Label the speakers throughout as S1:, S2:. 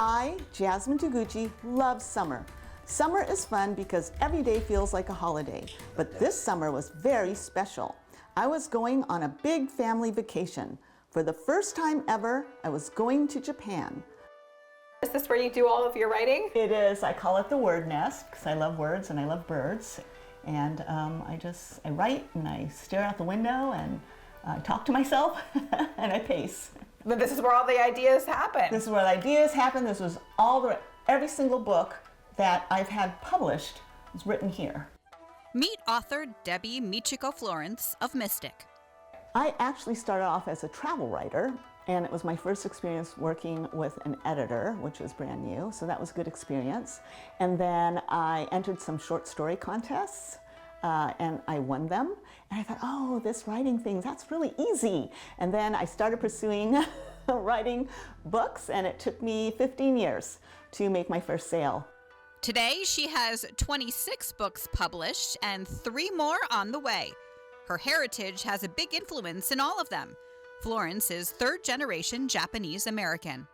S1: I, Jasmine Taguchi, love summer. Summer is fun because every day feels like a holiday, but this summer was very special. I was going on a big family vacation. For the first time ever, I was going to Japan.
S2: Is this where you do all of your writing?
S1: It is. I call it the word nest because I love words and I love birds. And I write and I stare out the window and I talk to myself and I pace.
S2: But this is where all the ideas happen.
S1: This is where the ideas happen. This was every single book that I've had published is written here.
S3: Meet author Debbi Michiko Florence of Mystic.
S1: I actually started off as a travel writer, and it was my first experience working with an editor, which was brand new, so that was a good experience. And then I entered some short story contests, and I won them. And I thought, oh, this writing thing, that's really easy. And then I started pursuing writing books, and it took me 15 years to make my first sale.
S3: Today, she has 26 books published and 3 more on the way. Her heritage has a big influence in all of them. Florence is third-generation Japanese American.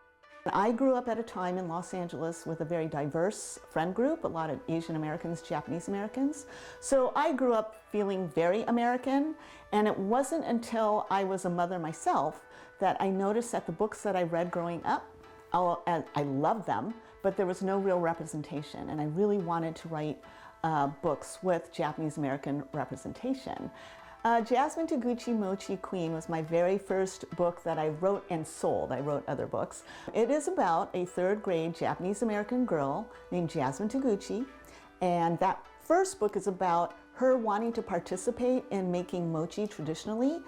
S1: I grew up at a time in Los Angeles with a very diverse friend group, a lot of Asian Americans, Japanese Americans. So I grew up feeling very American, and it wasn't until I was a mother myself that I noticed that the books that I read growing up, I loved them, but there was no real representation, and I really wanted to write books with Japanese American representation. Jasmine Taguchi Mochi Queen was my very first book that I wrote and sold. I wrote other books. It is about a third grade Japanese American girl named Jasmine Taguchi, and that first book is about her wanting to participate in making mochi traditionally.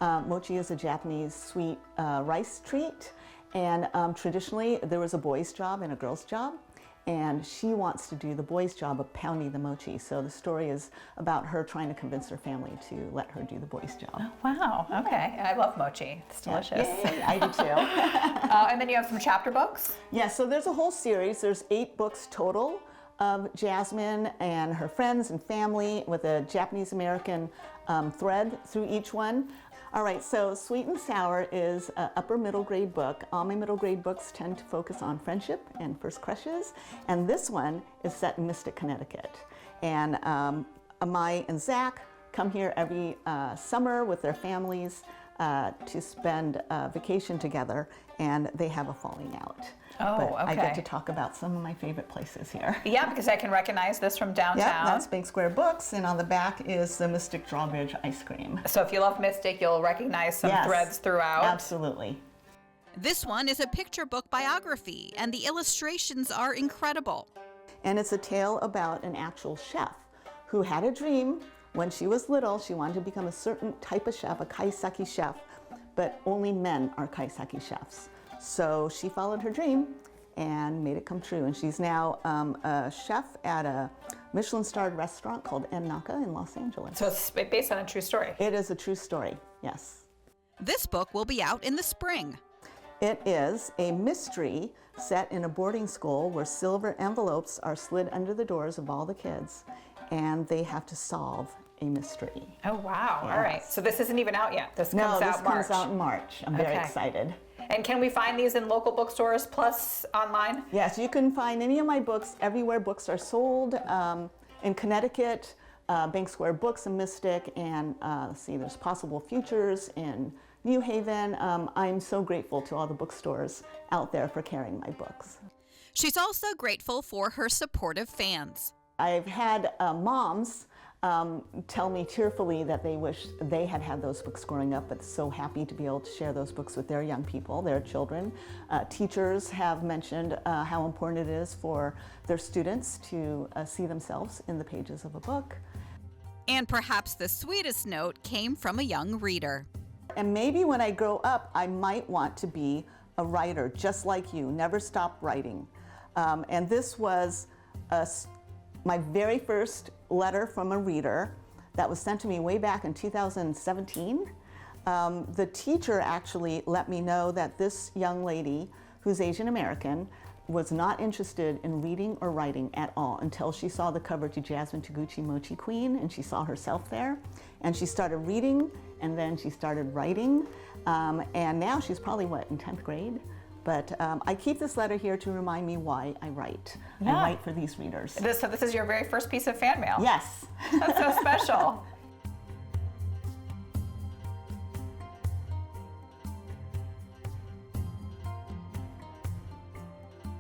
S1: Mochi is a Japanese sweet rice treat, and traditionally there was a boy's job and a girl's job. And she wants to do the boy's job of pounding the mochi. So the story is about her trying to convince her family to let her do the boy's job.
S2: Oh, wow, okay. I love mochi. It's delicious.
S1: Yay, I do too.
S2: And then you have some chapter books?
S1: Yeah, so there's a whole series. There's 8 books total of Jasmine and her friends and family with a Japanese American thread through each one. All right, so Sweet and Sour is an upper middle grade book. All my middle grade books tend to focus on friendship and first crushes, and this one is set in Mystic, Connecticut. And Amai and Zach come here every summer with their families to spend vacation together, and they have a falling out.
S2: Oh,
S1: but
S2: okay.
S1: I get to talk about some of my favorite places here.
S2: Yeah, because I can recognize this from downtown.
S1: Yeah, that's Bank Square Books, and on the back is the Mystic Drawbridge ice cream.
S2: So if you love Mystic, you'll recognize some threads throughout.
S1: Absolutely.
S3: This one is a picture book biography, and the illustrations are incredible.
S1: And it's a tale about an actual chef who had a dream when she was little. She wanted to become a certain type of chef, a kaiseki chef, but only men are kaiseki chefs. So she followed her dream and made it come true. And she's now a chef at a Michelin-starred restaurant called En Naka in Los Angeles.
S2: So it's based on a true story.
S1: It is a true story, yes.
S3: This book will be out in the spring.
S1: It is a mystery set in a boarding school where silver envelopes are slid under the doors of all the kids, and they have to solve a mystery.
S2: Oh, wow.
S1: Yes.
S2: All right. So this isn't even out yet. This comes out March.
S1: Comes out in March. I'm very excited.
S2: And can we find these in local bookstores plus online?
S1: Yes, you can find any of my books everywhere books are sold. In Connecticut, Bank Square Books and Mystic, and let's see, there's Possible Futures in New Haven. I'm so grateful to all the bookstores out there for carrying my books.
S3: She's also grateful for her supportive fans.
S1: I've had moms tell me tearfully that they wish they had had those books growing up, but so happy to be able to share those books with their young people, their children. Teachers have mentioned how important it is for their students to see themselves in the pages of a book.
S3: And perhaps the sweetest note came from a young reader.
S1: And maybe when I grow up, I might want to be a writer, just like you, never stop writing. And this was my very first letter from a reader that was sent to me way back in 2017. The teacher actually let me know that this young lady, who's Asian American, was not interested in reading or writing at all until she saw the cover to Jasmine Taguchi Mochi Queen, and she saw herself there. And she started reading, and then she started writing. And now she's probably, what, in 10th grade? But I keep this letter here to remind me why I write.
S2: Yeah.
S1: I write for these readers.
S2: So this is your very first piece of fan mail.
S1: Yes.
S2: That's so special.